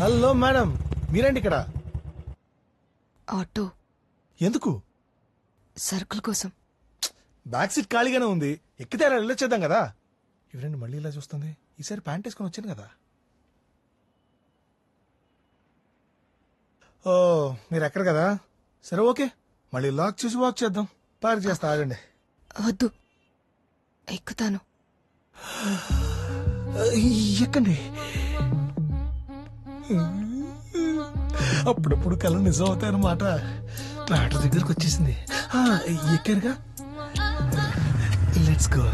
Hello madam, మీరేంటి ఇక్కడ? Auto ఎందుకు? సరుకుల కోసం. బ్యాక్ సీట్ ఖాళీగానే ఉంది, ఎక్కితే అలా వెళ్ళొచ్చేద్దాం కదా. ఎవరండి మళ్ళీ ఇలా చూస్తుంది? ఈసారి ప్యాంట్ వేసుకొని వచ్చాను కదా. ఓ, మీరు ఎక్కడ కదా? సరే ఓకే, మళ్ళీ లాక్ చేసి వాక్ చేద్దాం. పార్క్ చేస్తా, ఆగండి. వద్దు, ఎక్కుతాను. ఎక్కండి. అప్పుడప్పుడు కళ నిజం అవుతాయన్నమాట. ఆటో దగ్గరకు వచ్చేసింది. ఎక్కారుగా, లెట్స్ గో.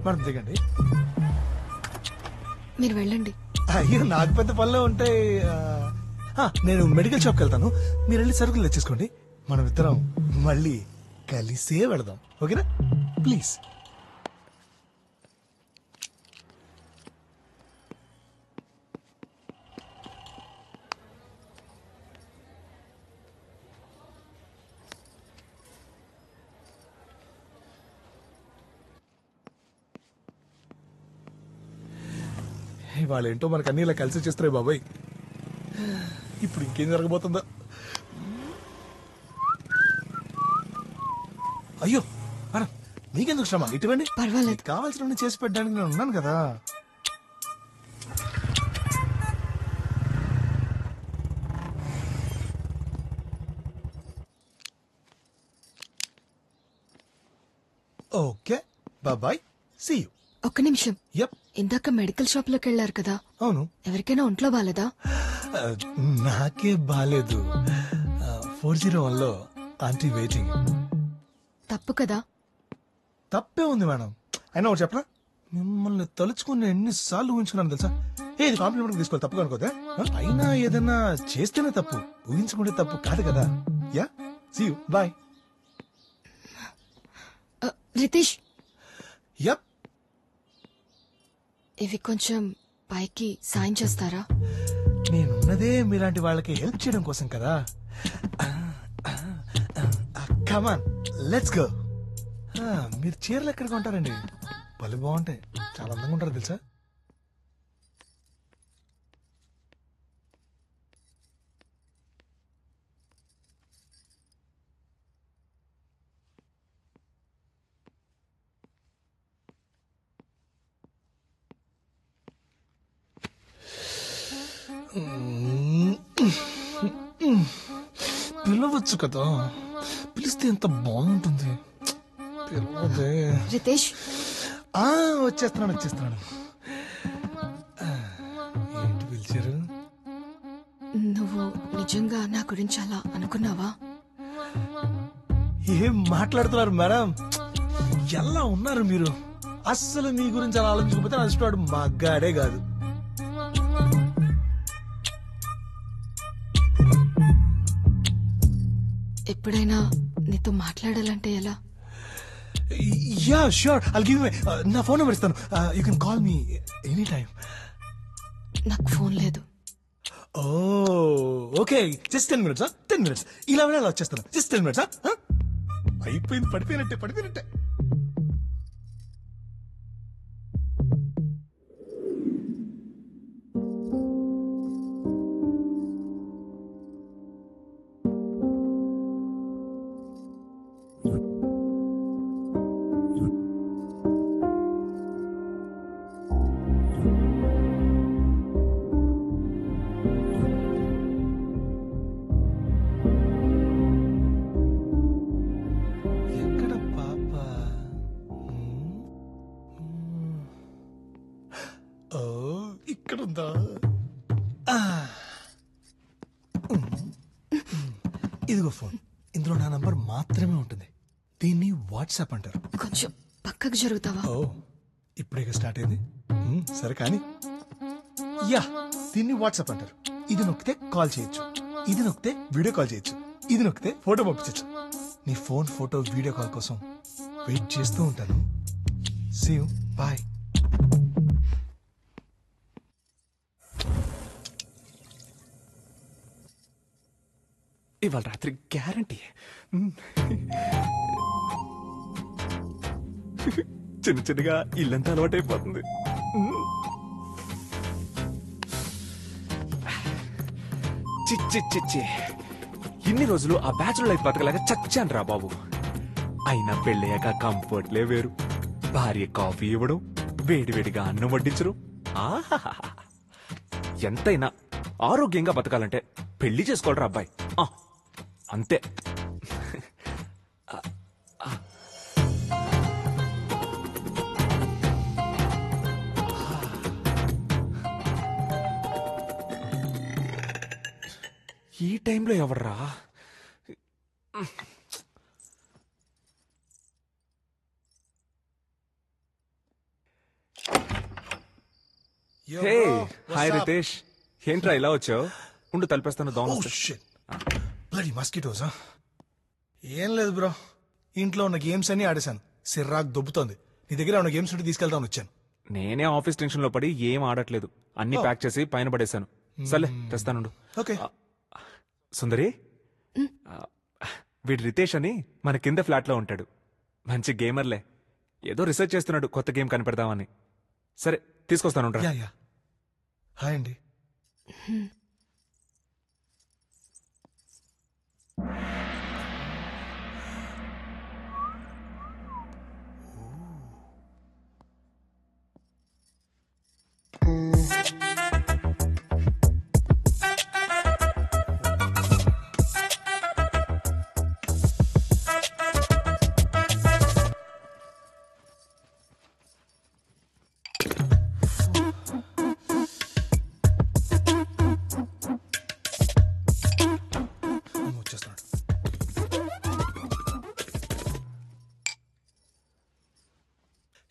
మనం దిగండి. మీరు వెళ్ళండి. అయ్యో, నాకు పెద్ద పనులు ఉంటాయి. నేను మెడికల్ షాప్కి వెళ్తాను, మీరు వెళ్ళి సరుకులు తెచ్చేసుకోండి. మనం ఇద్దరం మళ్ళీ కలిసే వెళదాం, ఓకేనా? ప్లీజ్. వాళ్ళేంటో మనకు అన్ని ఇలా కలిసి చేస్తున్నాయి బాబాయ్. ఇప్పుడు ఇంకేం జరగబోతుందో. అయ్యో మేడం, మీకెందుకు శ్రమ? ఇటువంటి పర్వాలేదు, కావాల్సిన చేసి పెట్టడానికి నేను ఉన్నాను కదా. Okay, bye, see you. ఒక్క నిమిషం. యప్. ఇందాక మెడికల్ షాప్ లోకి వెళ్లారు కదా, అవును. ఎవరికైనా ఒంట్లో బాలేదా? నాకే బాలేదు. 401 లో ఆంటీ వెయిటింగ్. తప్పు కదా. తప్పే ఉంది మేడం. అయినా ఒకటి చెప్పరా, మిమ్మల్ని తలుచుకుని ఎన్నిసార్లు ఊహించుకున్నాను తెలుసా. ఇది కాంప్లిమెంట్ తీసుకోవాలి, తప్పుగా అనుకోతే. అయినా ఏదైనా చేస్తేనే తప్పు, ఊహించుకుంటే తప్పు కాదు కదా. Yeah, see you, bye. Ritesh, yup. ఇవి కొంచెం పైకి సాయం చేస్తారా? నేనున్నదే మీలాంటి వాళ్ళకి హెల్ప్ చేయడం కోసం కదా. కమాన్, లెట్స్ గో. మీరు చీరలు ఎక్కడికి ఉంటారండి? భలే బాగుంటాయి, చాలా అందంగా ఉంటారు తెలుసా. పిలవచ్చు కదా, పిలిస్తే ఎంత బాగుంటుంది. పిలవదే. రితేష్, వచ్చేస్తున్నాను. ఏంటి పిలిచారు? నువ్వు నిజంగా నా గురించి అలా అనుకున్నావా? ఏం మాట్లాడుతున్నారు మేడం? ఎలా ఉన్నారు మీరు? అస్సలు మీ గురించి అలా ఆలోచించకపోతే నా ఇష్టవాడు మగ్గాడే కాదు. ఎప్పుడైనా నీతో మాట్లాడాలంటే ఎలా? Yeah sure, I'll give you నా ఫోన్ నెంబర్ ఇస్తాను. You can call me any time. నాకు ఫోన్ లేదు. Okay, just 10 minutes. 10 minutes ఇలా వచ్చేస్తాను. Just 10 minutes. అయిపోయింది, పడిపోయినట్టే. ఇక్కడ ఉందా? ఇదిగో ఫోన్, ఇందులో నా నంబర్ మాత్రమే ఉంటుంది. దీన్ని వాట్సాప్ అంటారు. కొంచెం పక్కకు జరుగుతావా? ఓ ఇప్పుడే స్టార్ట్ అయింది. సరే కానీ యా దీన్ని వాట్సాప్ అంటారు. ఇది నొక్కితే కాల్ చేయొచ్చు, ఇది నొక్కితే వీడియో కాల్ చేయొచ్చు, ఇది నొక్కితే ఫోటో పంపించచ్చు. నీ ఫోన్ ఫోటో వీడియో కాల్ కోసం వెయిట్ చేస్తూ ఉంటాను. See you, bye. ఇవాళ రాత్రి గ్యారంటీ. చిన్న చిన్నగా ఇల్లంతా అలవాటైపోతుంది. చిచ్చి చిచ్చి ఇన్ని రోజులు ఆ బ్యాచులర్ లైఫ్ బతకలాగా చచ్చాను రా బాబు. అయినా పెళ్ళయ్యాక కంఫర్ట్లే వేరు. భార్య కాఫీ ఇవ్వడం, వేడివేడిగా అన్నం వడ్డించరు. ఆహాహా. ఎంతైనా ఆరోగ్యంగా బతకాలంటే పెళ్లి చేసుకోవాలరా అబ్బాయి. అంతే. ఈ టైంలో ఎవర్రా? హే హాయ్ రితేష్, ఏంట్రా ఇలా వచ్చావు? ఉండు తలిపేస్తాను. దోమ బ్లడీ మస్కిటోస్. ఏం లేదు బ్రో, ఇంట్లో ఉన్న గేమ్స్ అన్ని ఆడేశాను. సిర్రాక్ దొబ్బుతోంది. నీ దగ్గర ఉన్న గేమ్స్ ఉంటే తీసుకెళ్తాను వచ్చాను. నేనే ఆఫీస్ టెన్షన్ లో పడి ఏం ఆడట్లేదు. అన్ని ప్యాక్ చేసి పైన పడేశాను. సర్లే తెస్తానుండు. ఓకే. సుందరి, వీడు రితేష్ అని మన కింద ఫ్లాట్ లో ఉంటాడు. మంచి గేమర్లే. ఏదో రీసెర్చ్ చేస్తున్నాడు కొత్త గేమ్ కనిపెడదామని. సరే తీసుకొస్తాను. Yeah yeah. హాయ్ అండి.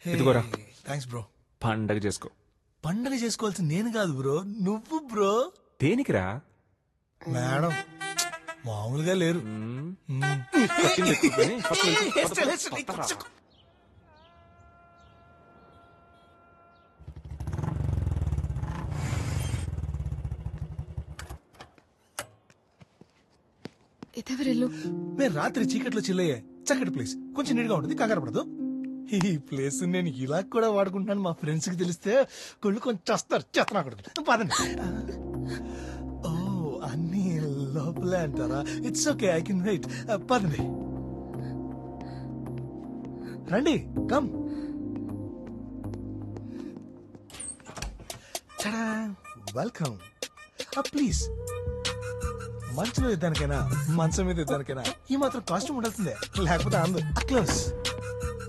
ఇదిగోరా. Thanks bro. పండగ చేసుకో. పండగ చేసుకోవాల్సి నేను కాదు బ్రో, నువ్వు బ్రో. దేనికిరా? మేడం మామూలుగా లేరు. ఇదెవరిల్లు? మేము రాత్రి చీకట్లో చిల్లయ్యే చక్కటి ప్లేస్, కొంచెం నీట్గా ఉంటుంది, కంగారు పడదు. ఈ ప్లేస్ నేను ఇలా కూడా వాడుకుంటున్నాను. మా ఫ్రెండ్స్ కి తెలిస్తే కొళ్ళు కొంచెం చేస్తున్నా కూడా. పదండి. ఓ అన్ని లోపలే అంటారా? It's okay, I can wait. పదండి రండి, కమ్. వెల్కమ్. ప్లీజ్ మంచం మీద ఇద్దానికైనా మంచం మీద ఇద్దానికైనా ఈ మాత్రం కాస్ట్యూమ్ ఉండాల్సిందే, లేకపోతే అందు క్లోజ్.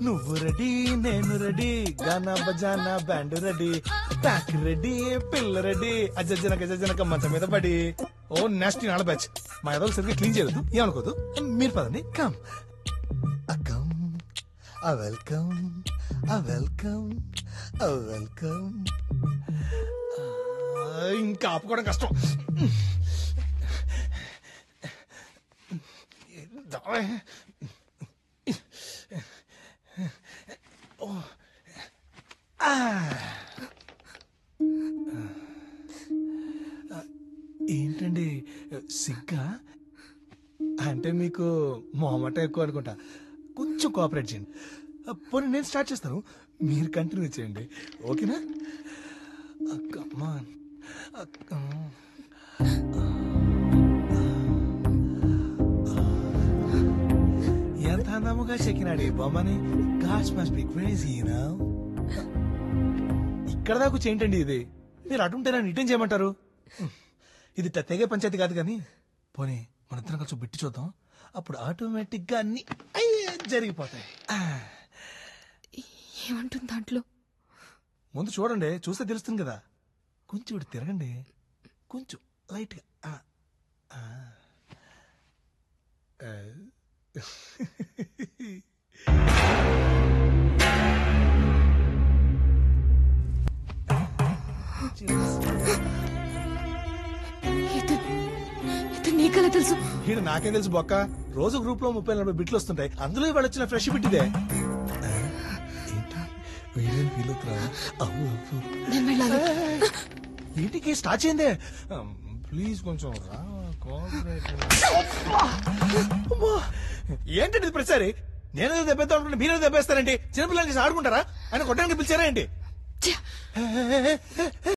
నువ్వు రెడీ, నేను రెడీ, గానా బజానా బ్యాండ్ రెడీ, ప్యాక్ రెడీ, పిల్ల రెడీ, అజ్జనక మంచం మీద పడి. ఓ నెక్స్ట్ నాళ్ళ బ్యాచ్. మా ఎదలు సరిగ్గా క్లీన్ చేయలేదు, ఏమనుకోదు. మీరు పదండి, come. Come. Welcome, welcome, welcome. ఇంకా ఆపుకోవడం కష్టం. ఏంటండి సిగ్గా? అంటే మీకు మొహమాట ఎక్కువ అనుకుంటా. కొంచెం కోఆపరేట్ చేయండి. పోనీ నేను స్టార్ట్ చేస్తాను, మీరు కంటిన్యూ చేయండి, ఓకేనా? కమాన్. ఎంత అందముగా చెక్కినాడు ఈ బొమ్మని. God's must be crazy, you know. ఇక్కడ దాకా చేయండి ఇది. మీరు అటుంటే నన్ను ఇటేం చేయమంటారు? ఇది తెగే పంచాయతీ కాదు కానీ పోనీ మన ఇద్దరం కలిసి బిట్టి చూద్దాం. అప్పుడు ఆటోమేటిక్ గా అన్ని జరిగిపోతాయి. ఏమంటుంది దాంట్లో? ముందు చూడండి, చూస్తే తెలుస్తుంది కదా. కొంచెం ఇటు తిరగండి, కొంచెం లైట్ గా. నీకలా తెలుసు? ఈడు నాకేం తెలుసు బొక్క. రోజు గ్రూప్ లో 30-40 బిట్లు వస్తుంటాయి. అందులో ఇవాళ వచ్చిన ఫ్రెష్ బిట్ ఇదే. ఏంటి వీడియో ఫీల్ అవుతురా? అవ్వు అవ్వు. నేను వెళ్ళాలి. వీటికి స్టార్ట్ చేయందే. ప్లీజ్ కొంచెం రా. ఏంటండి ఇది ప్రతిసారి? నేను దెబ్బేద్దాం అనుకుంటే మీరు దెబ్బేస్తారండి. చిన్నపిల్లలు చేసి ఆడుకుంటారా? ఆయన కొట్టడానికి పిలిచారా ఏంటి? ఛ!